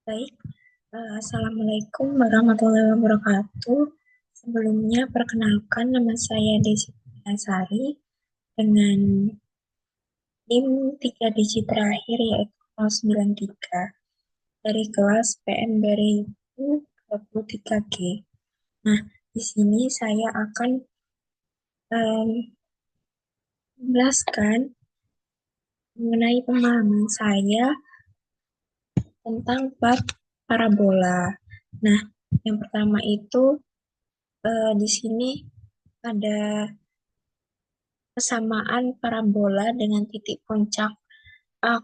Baik, Assalamualaikum warahmatullahi wabarakatuh. Sebelumnya, perkenalkan nama saya Desi Sari dengan NIM 3 digit terakhir yaitu 093 dari kelas PM Beribu 23G. Nah, di sini saya akan menjelaskan mengenai pemahaman saya tentang bab parabola. Nah, yang pertama itu di sini ada persamaan parabola dengan titik puncak A,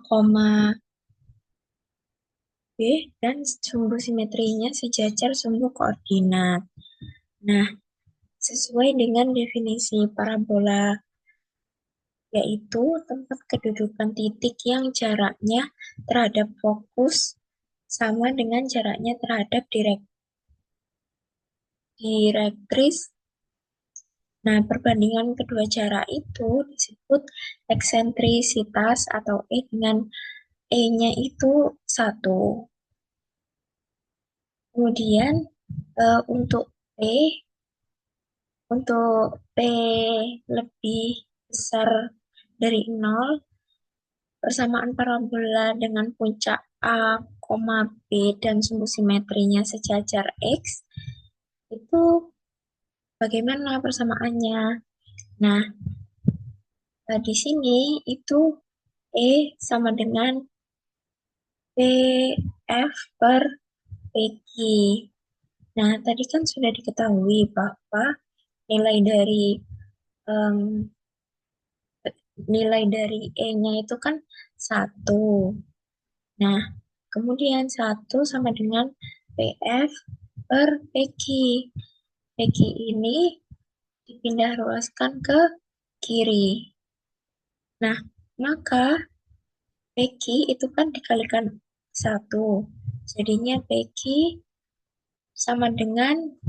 B dan sumbu simetrinya sejajar sumbu koordinat. Nah, sesuai dengan definisi parabola, yaitu tempat kedudukan titik yang jaraknya terhadap fokus sama dengan jaraknya terhadap direktris. Nah, perbandingan kedua jarak itu disebut eksentrisitas atau E dengan E-nya itu 1. Kemudian untuk P, untuk P lebih besar dari 0, persamaan parabola dengan puncak A, B dan sumbu simetrinya sejajar X, itu bagaimana persamaannya? Nah, di sini itu E sama dengan PF per PQ. Nah, tadi kan sudah diketahui bahwa nilai dari em, nilai dari E-nya itu kan 1. Nah, kemudian 1 sama dengan PF per PQ. PQ ini dipindah ruaskan ke kiri. Nah, maka PQ itu kan dikalikan 1. Jadinya PQ sama dengan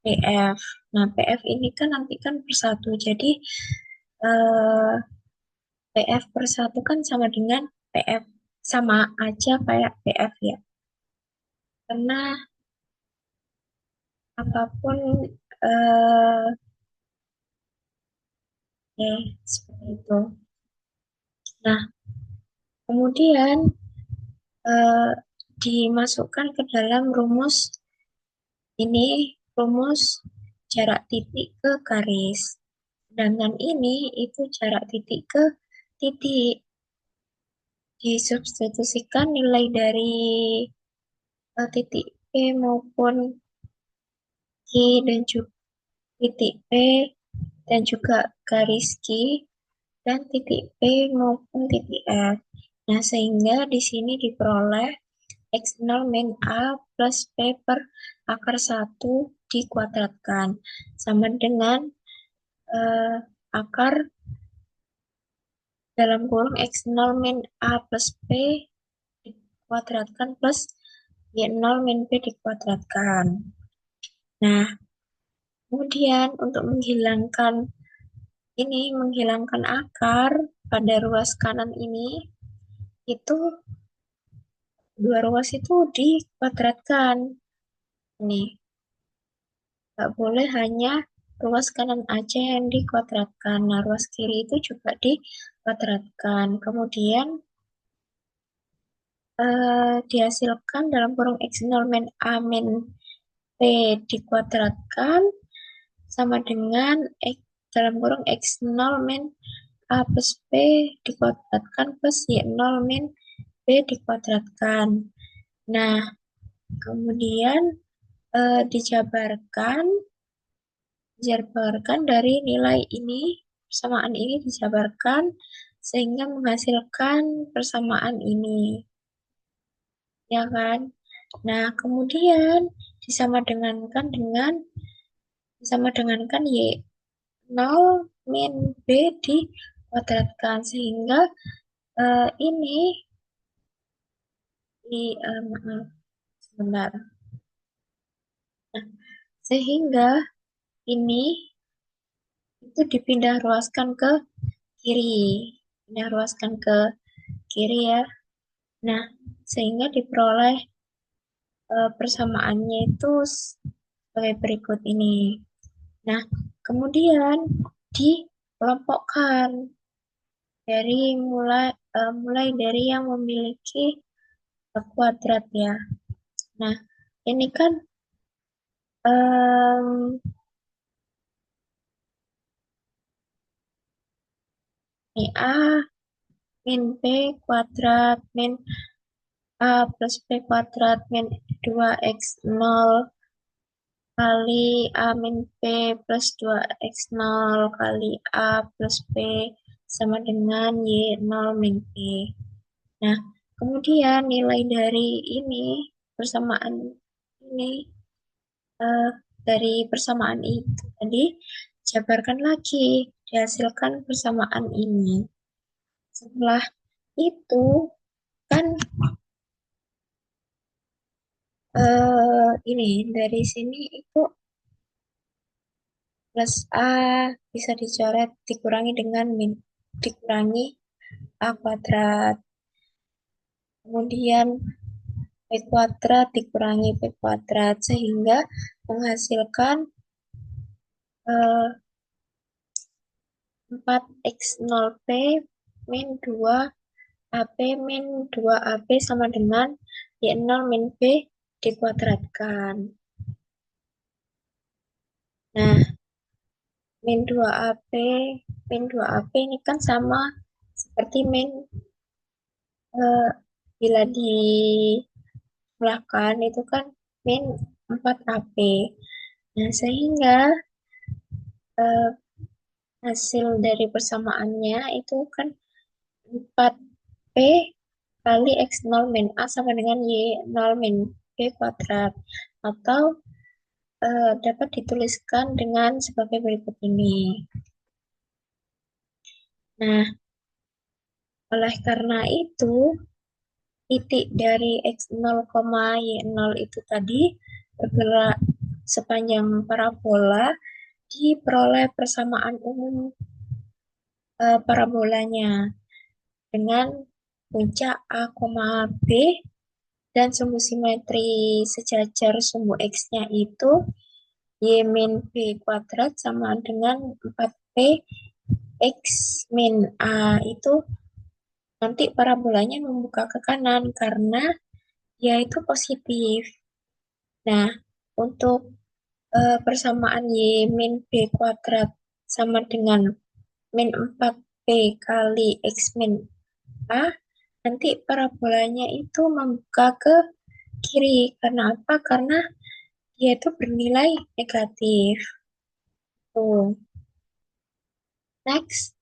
PF. Nah, PF ini kan nanti kan per 1. Jadi, eh, PF per 1 kan sama dengan PF. Sama aja kayak PF ya. Karena apapun eh seperti itu. Nah, kemudian eh, dimasukkan ke dalam rumus ini, rumus jarak titik ke garis. Sedangkan ini itu jarak titik ke titik. Disubstitusikan nilai dari titik P maupun Q dan juga titik P dan juga garis Q dan titik P maupun titik F. Nah, sehingga di sini diperoleh X0 min A plus P per akar 1 dikuadratkan. Sama dengan akar dalam kurung X0 min A plus P dikuadratkan plus Y0 min P dikuadratkan. Nah, kemudian untuk menghilangkan akar pada ruas kanan ini, itu dua ruas itu dikuadratkan. Nih, nggak boleh hanya ruas kanan aja yang dikuadratkan. Nah, ruas kiri itu juga dikuadratkan. Kemudian dihasilkan dalam kurung X0 min A min P dikuadratkan sama dengan X dalam kurung X0 min A plus P dikuadratkan plus Y0 min B dikuadratkan. Nah, kemudian dijabarkan dari nilai ini, persamaan ini dijabarkan sehingga menghasilkan persamaan ini. Ya kan? Nah, kemudian disama dengankan Y0 min B dikuadratkan sehingga ini maaf, sebentar. Nah, sehingga ini itu dipindah ruaskan ke kiri. Pindah ruaskan ke kiri ya. Nah, sehingga diperoleh persamaannya itu sebagai berikut ini. Nah, kemudian dikelompokkan dari mulai dari yang memiliki kuadrat ya. Nah, ini kan em, ini A min B kuadrat min A plus B kuadrat min 2x0 kali A min B plus 2x0 kali A plus B sama dengan Y0 min B. Nah, kemudian nilai dari ini, persamaan ini, eh, dari persamaan itu tadi, jabarkan lagi, dihasilkan persamaan ini. Setelah itu, kan ini, dari sini itu plus A bisa dicoret dikurangi dengan dikurangi A kuadrat. Kemudian B kuadrat dikurangi B kuadrat sehingga menghasilkan 4x0p min 2AP min 2AP sama dengan Y0 min B dikuadratkan. Nah, min 2AP min 2AP ini kan sama seperti eh, bila dibelahkan itu kan min 4AP. Nah, sehingga eh, hasil dari persamaannya itu kan 4P kali X0 min A sama dengan Y0 min B kuadrat. Atau dapat dituliskan dengan sebagai berikut ini. Nah, oleh karena itu, titik dari X0, Y0 itu tadi bergerak sepanjang parabola diperoleh persamaan umum parabolanya dengan puncak A, B dan sumbu simetri sejajar sumbu X-nya itu Y min B kuadrat sama dengan 4P X min A itu nanti parabolanya membuka ke kanan karena dia itu positif. Nah, untuk persamaan Y min B kuadrat sama dengan min 4P kali X min A, nanti parabolanya itu membuka ke kiri. Karena apa? Karena dia itu bernilai negatif. Tuh. Next,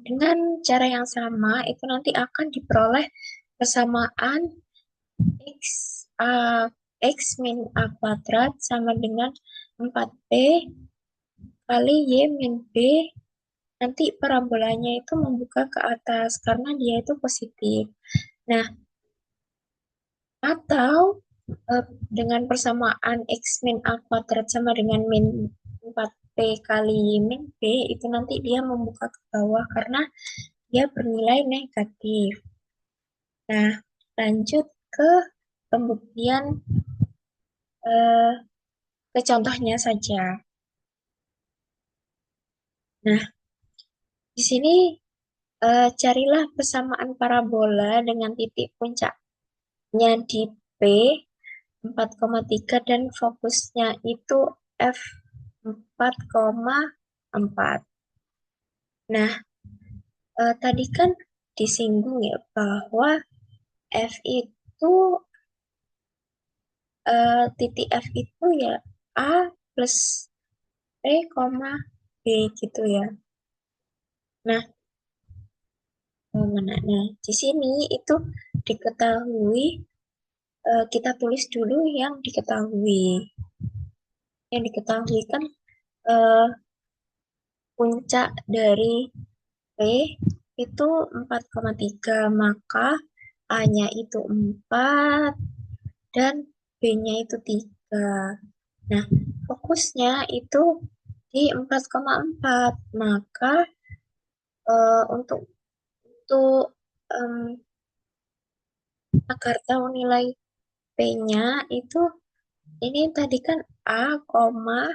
dengan cara yang sama, itu nanti akan diperoleh persamaan X, A, X min A kuadrat sama dengan 4P kali Y min B. Nanti parabolanya itu membuka ke atas karena dia itu positif. Nah, atau dengan persamaan X min A kuadrat sama dengan min 4P kali Y min B, itu nanti dia membuka ke bawah karena dia bernilai negatif. Nah, lanjut ke pembuktian eh, ke contohnya saja. Nah, di sini carilah persamaan parabola dengan titik puncaknya di P 4,3 dan fokusnya itu F 4,4. Nah, tadi kan disinggung ya bahwa F itu titik F itu ya A plus P, B gitu ya. Nah, mana? Nah, di sini itu diketahui, kita tulis dulu yang diketahui. Yang diketahui kan eh, puncak dari P itu 4,3, maka A-nya itu 4 dan B-nya itu 3. Nah, fokusnya itu di 4,4, maka untuk agar tahu nilai P-nya itu ini tadi kan A, koma,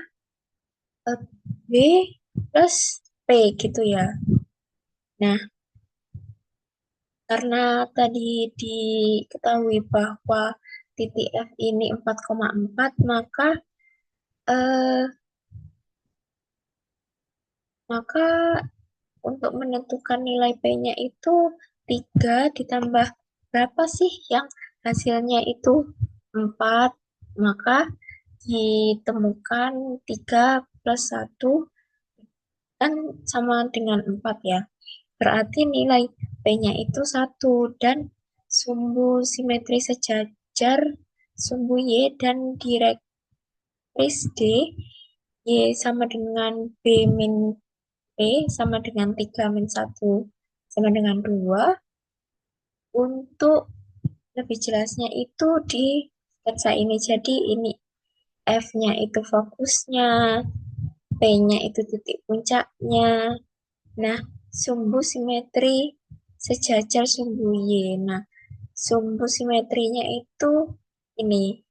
B plus P gitu ya. Nah, karena tadi diketahui bahwa titik F ini 4,4, eh, maka untuk menentukan nilai P-nya itu 3 ditambah berapa sih yang hasilnya itu 4. Maka ditemukan 3 plus 1 kan sama dengan 4 ya. Berarti nilai P-nya itu 1 dan sumbu simetri sejajar sumbu Y dan direktris D Y sama dengan B min P sama dengan 3 min 1 sama dengan 2. Untuk lebih jelasnya itu di sketsa ini. Jadi ini F-nya itu fokusnya, P-nya itu titik puncaknya. Nah, sumbu simetri sejajar sumbu Y. Nah, sumbu simetrinya itu ini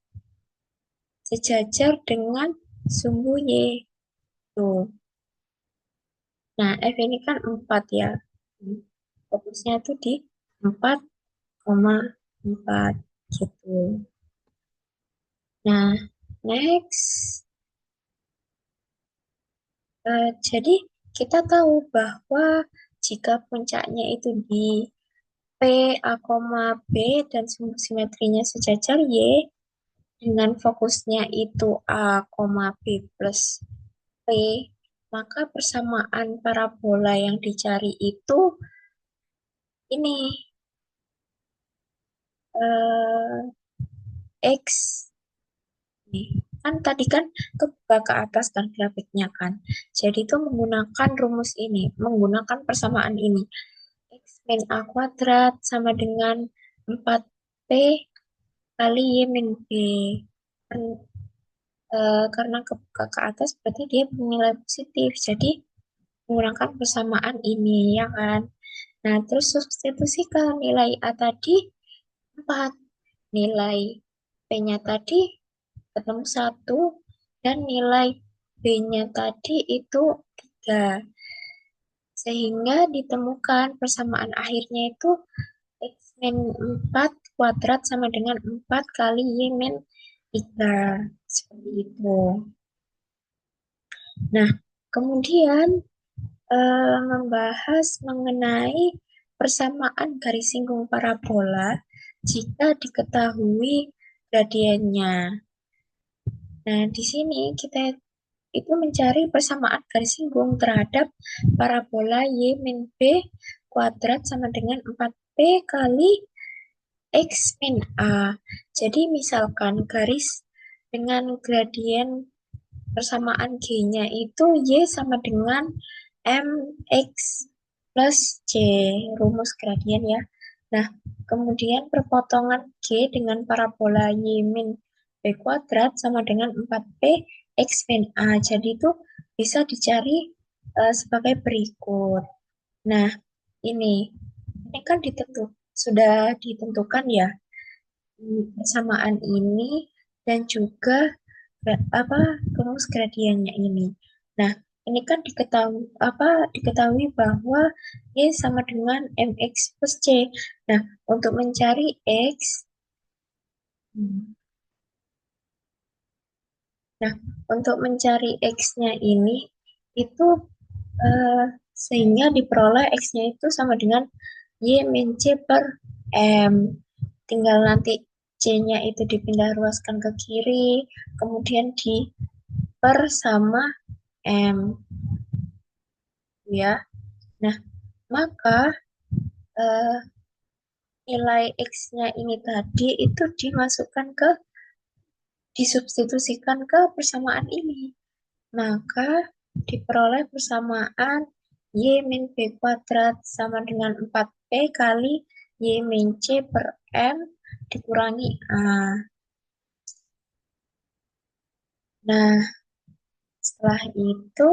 sejajar dengan sumbu Y. Tuh. Nah, F ini kan 4 ya. Fokusnya tuh di 4,4 gitu. Nah, next. Jadi kita tahu bahwa jika puncaknya itu di P, A, B dan sumbu simetrinya sejajar Y dengan fokusnya itu A, B plus P, maka persamaan parabola yang dicari itu ini X. Nih, kan tadi kan kebuka ke atas kan grafiknya kan. Jadi itu menggunakan rumus ini, menggunakan persamaan ini. X min A kuadrat sama dengan 4P kali Y min B. Karena kebuka ke atas berarti dia bernilai positif. Jadi menggunakan persamaan ini ya kan. Nah, terus substitusikan nilai A tadi 4. Nilai P-nya tadi ketemu 1 dan nilai B-nya tadi itu 3. Sehingga ditemukan persamaan akhirnya itu X min 4 kuadrat sama dengan 4 kali Y min 3. Seperti itu. Nah, kemudian membahas mengenai persamaan garis singgung parabola jika diketahui gradiennya. Nah, di sini kita itu mencari persamaan garis singgung terhadap parabola Y min B kuadrat sama dengan 4P kali X min A. Jadi misalkan garis dengan gradien persamaan G-nya itu Y sama dengan MX plus C, rumus gradien ya. Nah, kemudian perpotongan G dengan parabola Y min B kuadrat sama dengan 4P X min A. Jadi itu bisa dicari sebagai berikut. Nah, ini kan sudah ditentukan ya persamaan ini dan juga apa rumus gradiennya ini. Nah, ini kan diketahui bahwa Y sama dengan MX plus C. Nah, untuk mencari X, hmm, nah, untuk mencari X-nya ini itu eh, sehingga diperoleh X-nya itu sama dengan Y min C per M. Tinggal nanti C-nya itu dipindah ruaskan ke kiri, kemudian di per sama M. Ya. Nah, maka eh, nilai X-nya ini tadi itu disubstitusikan ke persamaan ini. Maka diperoleh persamaan Y min B kuadrat sama dengan 4P kali Y min C per M dikurangi A. Nah, setelah itu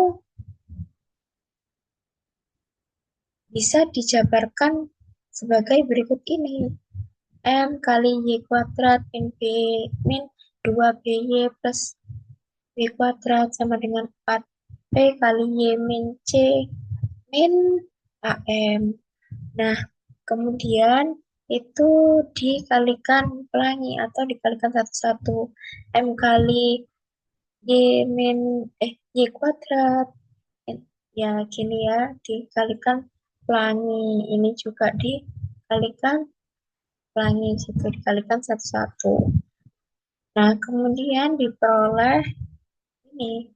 bisa dijabarkan sebagai berikut ini. M kali Y kuadrat min B min 2BY plus B kuadrat sama dengan 4P kali Y min C min AM. Nah, kemudian itu dikalikan pelangi atau dikalikan satu-satu. M kali Y kuadrat. Ya, gini ya, dikalikan pelangi. Ini juga dikalikan pelangi, situ dikalikan satu-satu. Nah, kemudian diperoleh ini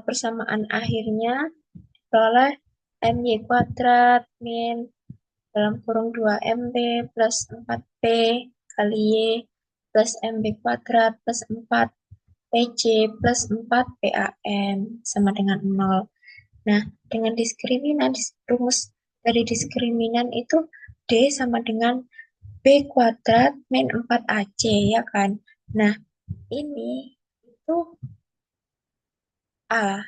persamaan akhirnya diperoleh MY kuadrat min dalam kurung 2MB plus 4P kali Y plus MB kuadrat plus 4PC plus 4PAM sama dengan 0. Nah, dengan diskriminan, rumus dari diskriminan itu D sama dengan B kuadrat min 4AC, ya kan? Nah, ini itu A,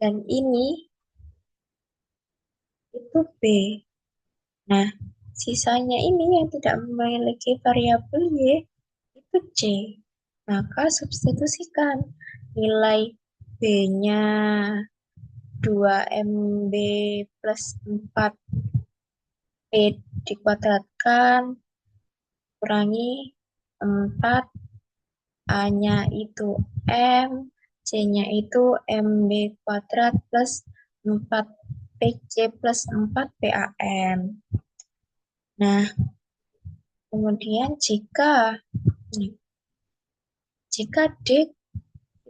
dan ini itu B. Nah, sisanya ini yang tidak memiliki variabel Y itu C. Maka substitusikan nilai B-nya 2MB plus 4P dikuadratkan kurangi 4, A-nya itu M, C-nya itu MB kuadrat plus 4PC plus 4PAM. Nah, kemudian jika D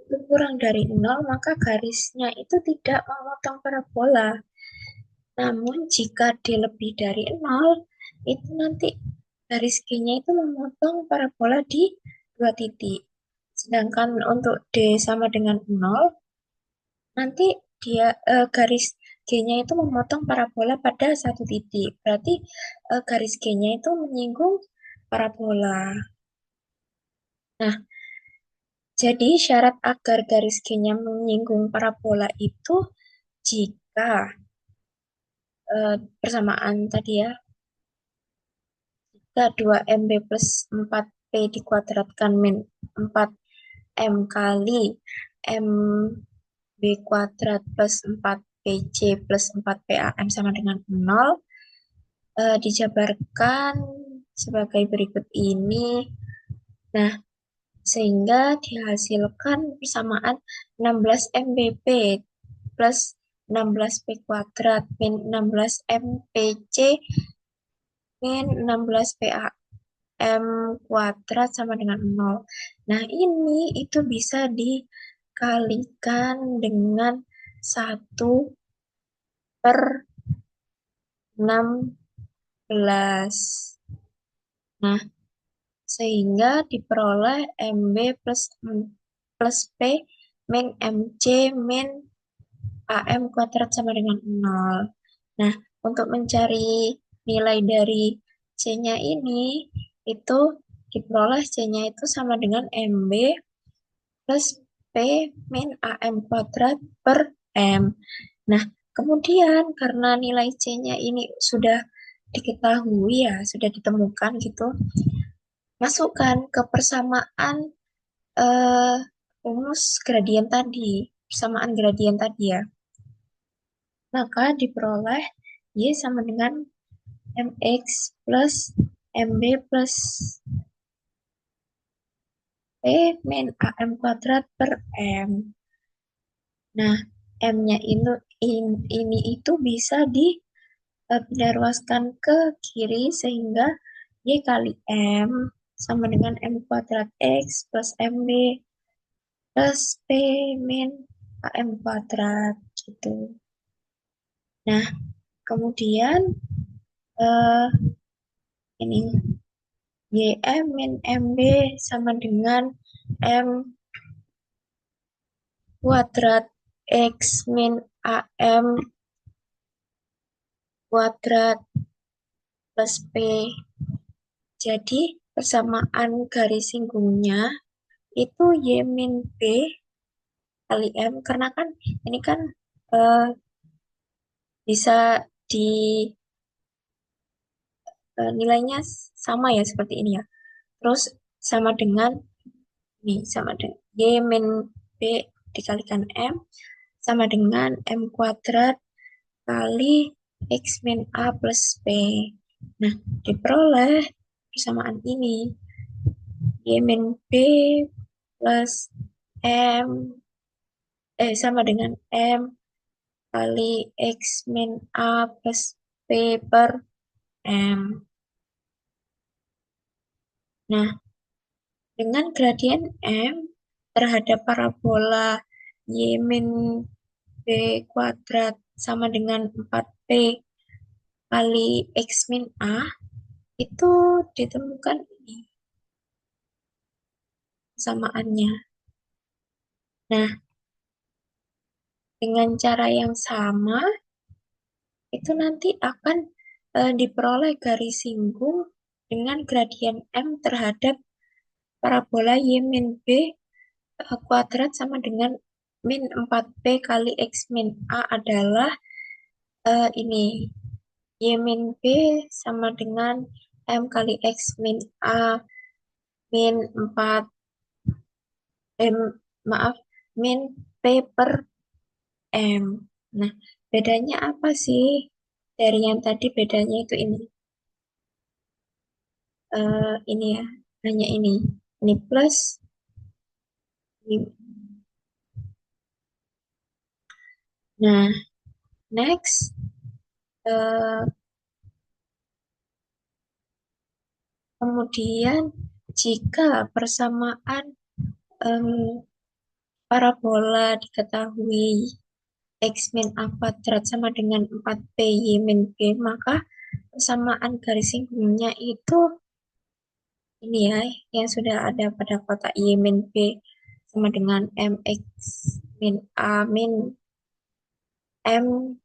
itu kurang dari 0, maka garisnya itu tidak memotong parabola. Namun jika D lebih dari 0, itu nanti garis G-nya itu memotong parabola di 2 titik. Sedangkan untuk D sama dengan 0, nanti garis G-nya itu memotong parabola pada 1 titik. Berarti garis G-nya itu menyinggung parabola. Nah, jadi syarat agar garis G-nya menyinggung parabola itu jika persamaan tadi ya, jika 2MB plus 4P dikuadratkan min 4M kali MB kuadrat plus 4PC plus 4PAM sama dengan 0, dijabarkan sebagai berikut ini. Nah, sehingga dihasilkan persamaan 16MBP plus 16P kuadrat min 16MPC min 16PAM kuadrat sama dengan 0. Nah, ini itu bisa dikalikan dengan 1/16. Nah, sehingga diperoleh MB plus P min MC min AM kuadrat sama dengan 0. Nah, untuk mencari nilai dari C-nya ini, itu diperoleh C-nya itu sama dengan MB plus P min AM kuadrat per M. Nah, kemudian karena nilai C-nya ini sudah diketahui ya, sudah ditemukan gitu, masukkan ke persamaan rumus gradien tadi, persamaan gradien tadi ya. Maka diperoleh Y sama dengan MX plus MB plus P min AM kuadrat per M. Nah, M-nya ini itu bisa dipindah ruaskan ke kiri sehingga Y kali M sama dengan M kuadrat X plus MB plus P min AM kuadrat gitu. Nah, kemudian ini YM min MB sama dengan M kuadrat X min AM kuadrat plus P. Jadi persamaan garis singgungnya itu Y min B kali M, karena kan ini kan bisa nilainya sama ya seperti ini ya. Terus sama dengan ini sama dengan Y min B dikalikan M sama dengan M kuadrat kali X min A plus B. Nah, diperoleh persamaan ini Y min B plus M sama dengan M kali X min A plus B per M. Nah, dengan gradien M terhadap parabola Y min B kuadrat sama dengan 4P kali X min A itu ditemukan ini samaannya. Nah, dengan cara yang sama itu nanti akan diperoleh garis singgung dengan gradien M terhadap parabola Y min B kuadrat sama dengan min 4P kali X min A adalah ini Y min B sama dengan M kali X min A min 4 M maaf min P per M. Nah, bedanya apa sih? Dari yang tadi bedanya itu ini ya, hanya ini. Ini plus, ini. Nah, next, eh, kemudian jika persamaan em, parabola diketahui X min A kuadrat sama dengan 4P Y min B, maka persamaan garis singgungnya itu ini ya, yang sudah ada pada kotak Y min B sama dengan MX min A min M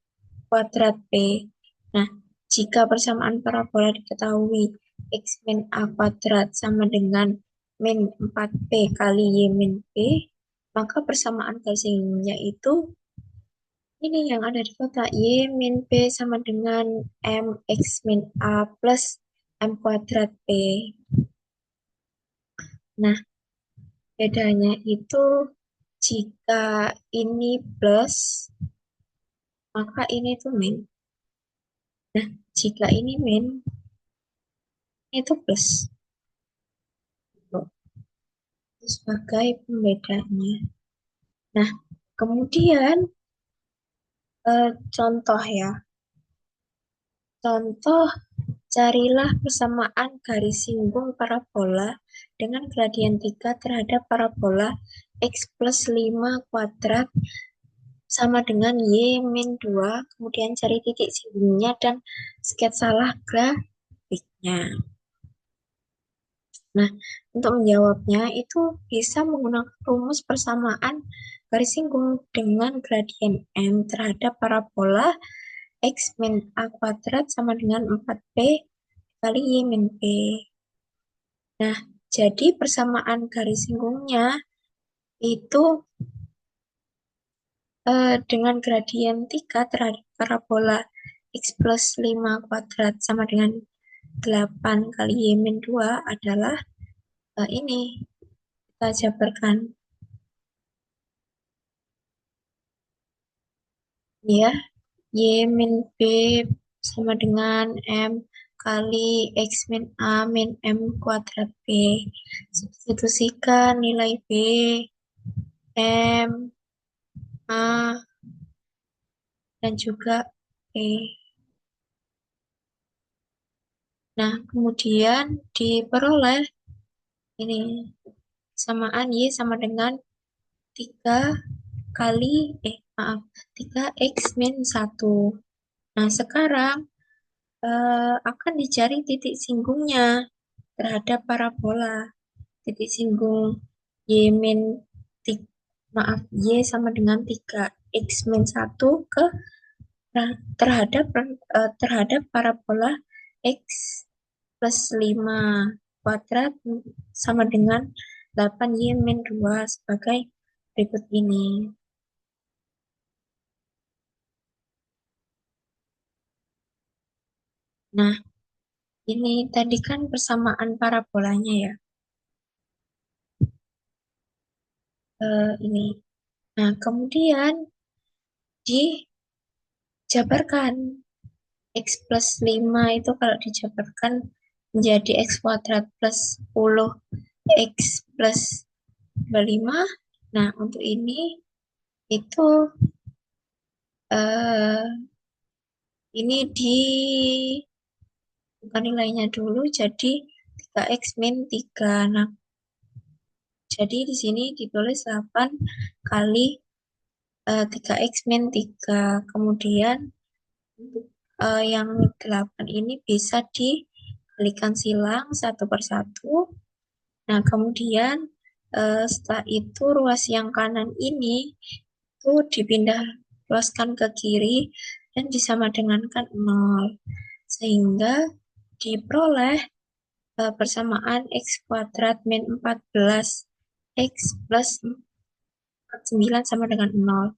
kuadrat P. Nah, jika persamaan parabola diketahui X min A kuadrat sama dengan min 4P kali Y min P, maka persamaan garis singgungnya itu ini yang ada di kotak Y min P sama dengan M X min A plus M kuadrat P. Nah, bedanya itu jika ini plus, maka ini tuh min. Nah, jika ini min, itu plus. Itu sebagai pembedanya. Nah, kemudian contoh ya. Contoh, carilah persamaan garis singgung parabola dengan gradien 3 terhadap parabola X plus 5 kuadrat sama dengan Y min 2, kemudian cari titik singgungnya dan sketsalah grafiknya. Nah, untuk menjawabnya itu bisa menggunakan rumus persamaan garis singgung dengan gradien M terhadap parabola X min A kuadrat sama dengan 4P kali Y min P. Nah, jadi persamaan garis singgungnya itu dengan gradien 3 terhadap parabola X plus 5 kuadrat sama dengan 8 kali Y min 2 adalah ini. Kita jabarkan ya. Y min B sama dengan M kali X min A min M kuadrat B. Substitusikan nilai B, M, A, dan juga P. Nah, kemudian diperoleh ini samaan Y sama dengan 3 kali, maaf, 3X min 1. Nah, sekarang akan dicari titik singgungnya terhadap parabola. Titik singgung Y min maaf, Y sama dengan 3 X min 1 ke terhadap parabola X plus 5 kuadrat sama dengan 8 Y min 2 sebagai berikut ini. Nah, Ini tadi kan persamaan parabolanya ya. Ini. Nah, kemudian dijabarkan. X plus 5 itu kalau dijabarkan menjadi X kuadrat plus 10 X plus 25. Nah, untuk ini itu eh, ini bukan nilainya dulu, jadi 3X min 3. Nah, jadi di sini ditulis 8 kali 3X min 3. Kemudian untuk yang 8 ini bisa dikalikan silang satu per satu. Nah, kemudian setelah itu ruas yang kanan ini itu dipindah luaskan ke kiri dan disama dengankan 0. Sehingga diperoleh persamaan X kuadrat min 14 X plus 49 sama dengan 0.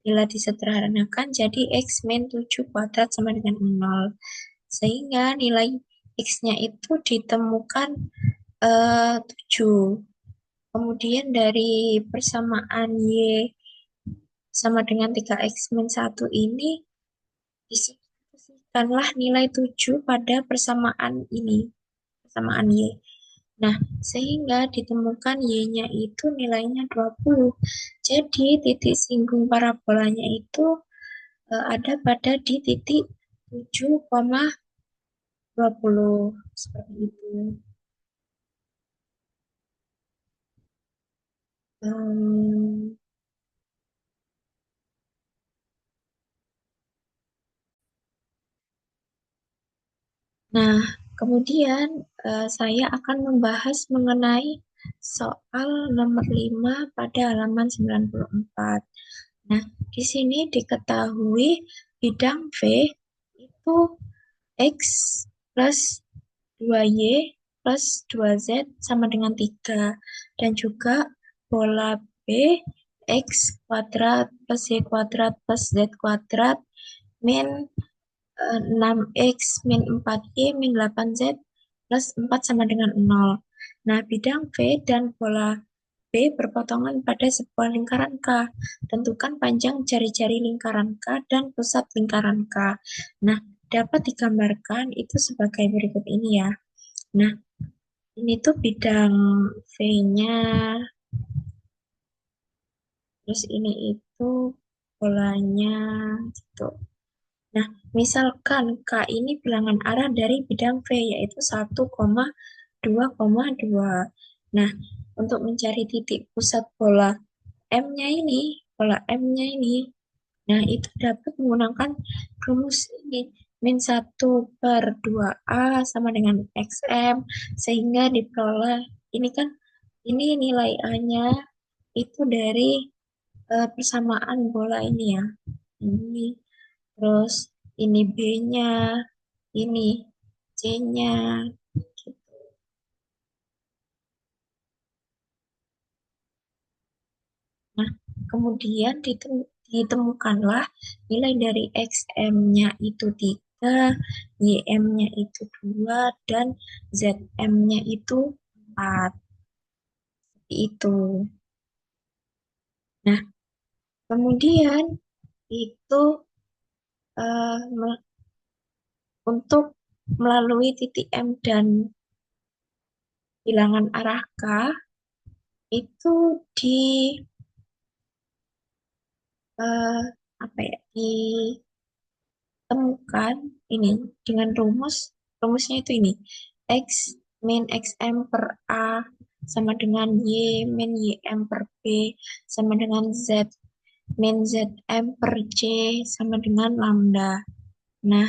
Bila disederhanakan jadi X min 7 kuadrat sama dengan 0. Sehingga nilai X-nya itu ditemukan 7. Kemudian dari persamaan Y sama dengan 3X min 1 ini disubstitusikanlah nilai 7 pada persamaan ini, persamaan Y. Nah, sehingga ditemukan Y-nya itu nilainya 20. Jadi, titik singgung parabolanya itu ada pada di titik 7,20. Seperti itu. Hmm, Nah, kemudian saya akan membahas mengenai soal nomor 5 pada halaman 94. Nah, di sini diketahui bidang V itu X plus 2Y plus 2Z sama dengan 3. Dan juga bola B X kuadrat plus Y kuadrat plus Z kuadrat min 6X min 4Y min 8Z plus 4 sama dengan 0. Nah, bidang V dan bola B berpotongan pada sebuah lingkaran K. Tentukan panjang jari-jari lingkaran K dan pusat lingkaran K. Nah, dapat digambarkan itu sebagai berikut ini ya. Nah, ini tuh bidang V-nya, terus ini itu bolanya gitu. Nah, misalkan K ini bilangan arah dari bidang V, yaitu 1,2,2. Nah, untuk mencari titik pusat bola M-nya ini, nah itu dapat menggunakan rumus ini. Min 1 per 2A sama dengan XM, sehingga diperoleh, ini kan, ini nilai A-nya itu dari persamaan bola ini ya. Ini terus ini B-nya, ini C-nya. Nah, kemudian ditemukanlah nilai dari XM-nya itu 3, YM-nya itu 2, dan ZM-nya itu 4. Seperti itu. Nah, kemudian itu untuk melalui titik M dan bilangan arah K, itu di eh, apa ya, ditemukan ini dengan rumusnya itu ini X min XM per A sama dengan Y min YM per B sama dengan Z min ZM per C sama dengan lambda. Nah,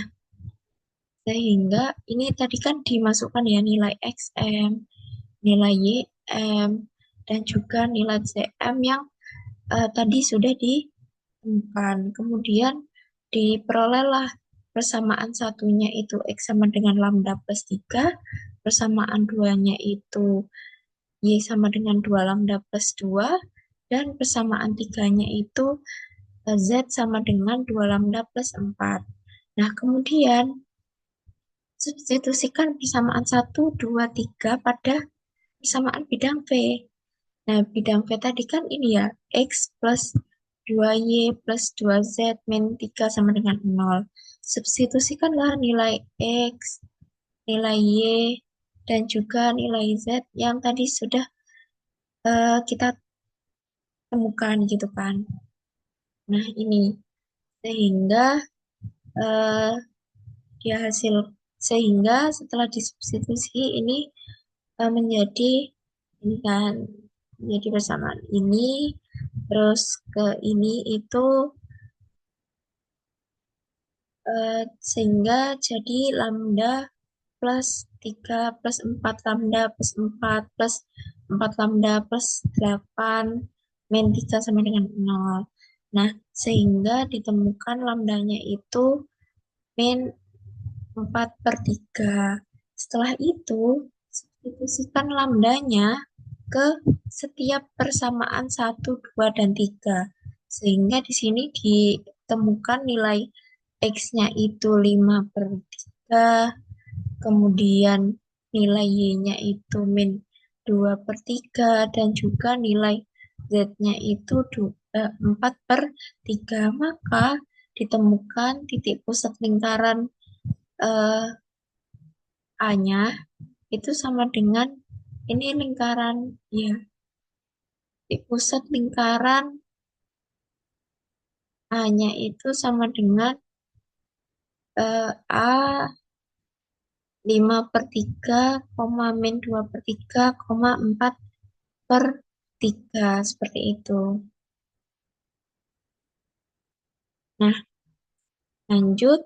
sehingga ini tadi kan dimasukkan ya nilai XM, nilai YM, dan juga nilai ZM yang tadi sudah ditemukan. Kemudian diperolehlah persamaan satunya itu X sama dengan lambda plus 3, persamaan duanya itu Y sama dengan 2 lambda plus 2, dan persamaan tiganya itu Z sama dengan 2 lambda plus 4. Nah, kemudian Substitusikan persamaan satu 2 3 pada persamaan bidang V. Nah, bidang V tadi kan ini ya, X plus 2Y plus 2Z min 3 sama dengan 0. Substitusikanlah nilai X, nilai Y, dan juga nilai Z yang tadi sudah kita temukan gitu kan. Nah, ini sehingga eh, dia hasil sehingga setelah disubstitusi ini menjadi ini kan menjadi persamaan ini terus ke ini itu sehingga jadi lambda plus 3 plus 4 lambda plus 4 plus 4 lambda plus 8 min 3 sama dengan 0. Nah, sehingga ditemukan lambdanya itu min 4 per 3. Setelah itu, substitusikan lambdanya ke setiap persamaan satu 2 dan 3. Sehingga di sini ditemukan nilai X-nya itu 5 per 3, kemudian nilai Y-nya itu min 2 per 3, dan juga nilai Z-nya itu 4 per 3. Maka ditemukan titik pusat lingkaran eh, A-nya itu sama dengan ini lingkaran ya, titik pusat lingkaran A-nya itu sama dengan A 5 per 3, min 2 per 3, 4 per 3, seperti itu. Nah, lanjut,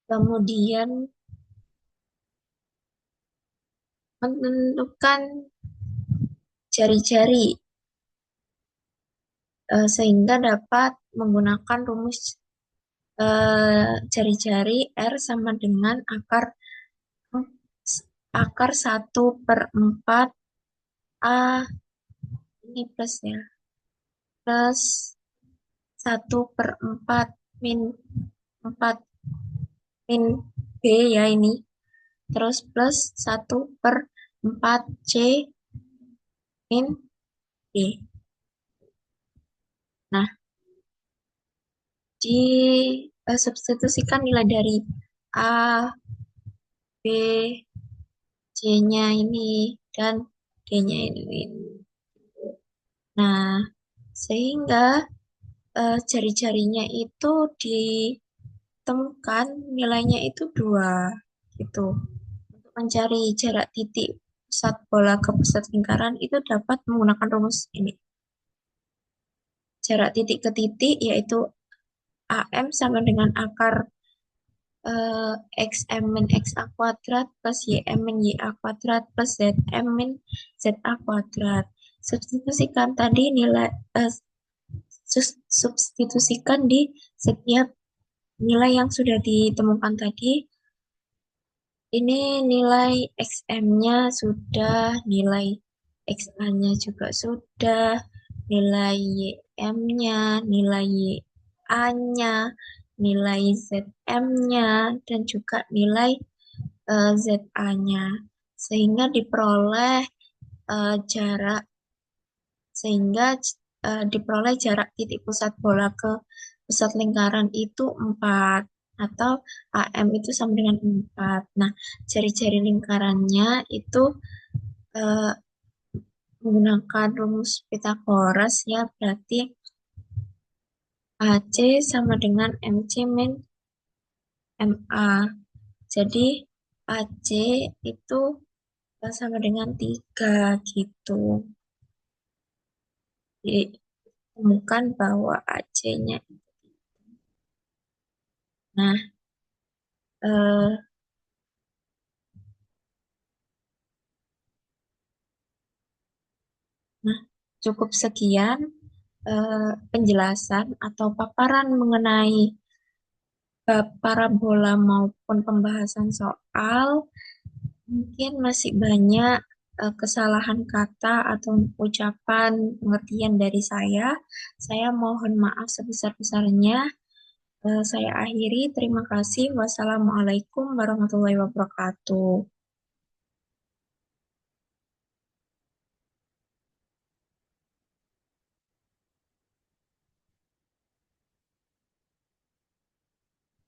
kemudian menentukan jari-jari sehingga dapat menggunakan rumus jari-jari R sama dengan akar 1/4 A, ini plus ya, plus 1/4 min 4 min B ya ini, terus plus 1/4 C min B. Nah, substitusikan nilai dari A, B, C-nya ini, dan D-nya ini. Nah, sehingga jari-jarinya itu ditemukan nilainya itu 2 gitu. Untuk mencari jarak titik pusat bola ke pusat lingkaran itu dapat menggunakan rumus ini. Jarak titik ke titik yaitu AM sama dengan akar XM min XA kuadrat plus YM min YA kuadrat plus ZM min ZA kuadrat. Substitusikan tadi nilai substitusikan di setiap nilai yang sudah ditemukan tadi. Ini nilai XM-nya sudah, nilai XA-nya juga sudah, nilai YM-nya, nilai YA-nya, nilai ZM-nya, dan juga nilai ZA-nya. Sehingga diperoleh jarak titik pusat bola ke pusat lingkaran itu 4 atau AM itu sama dengan 4. Nah, jari-jari lingkarannya itu eh, menggunakan rumus Pythagoras ya, berarti AC sama dengan MC min MA. Jadi AC itu sama dengan 3 gitu. Ditemukan bahwa AC-nya. Nah, eh, nah cukup sekian penjelasan atau paparan mengenai parabola maupun pembahasan soal. Mungkin masih banyak kesalahan kata atau ucapan pengertian dari saya. Saya mohon maaf sebesar-besarnya. Saya akhiri. Terima kasih. Wassalamualaikum warahmatullahi wabarakatuh.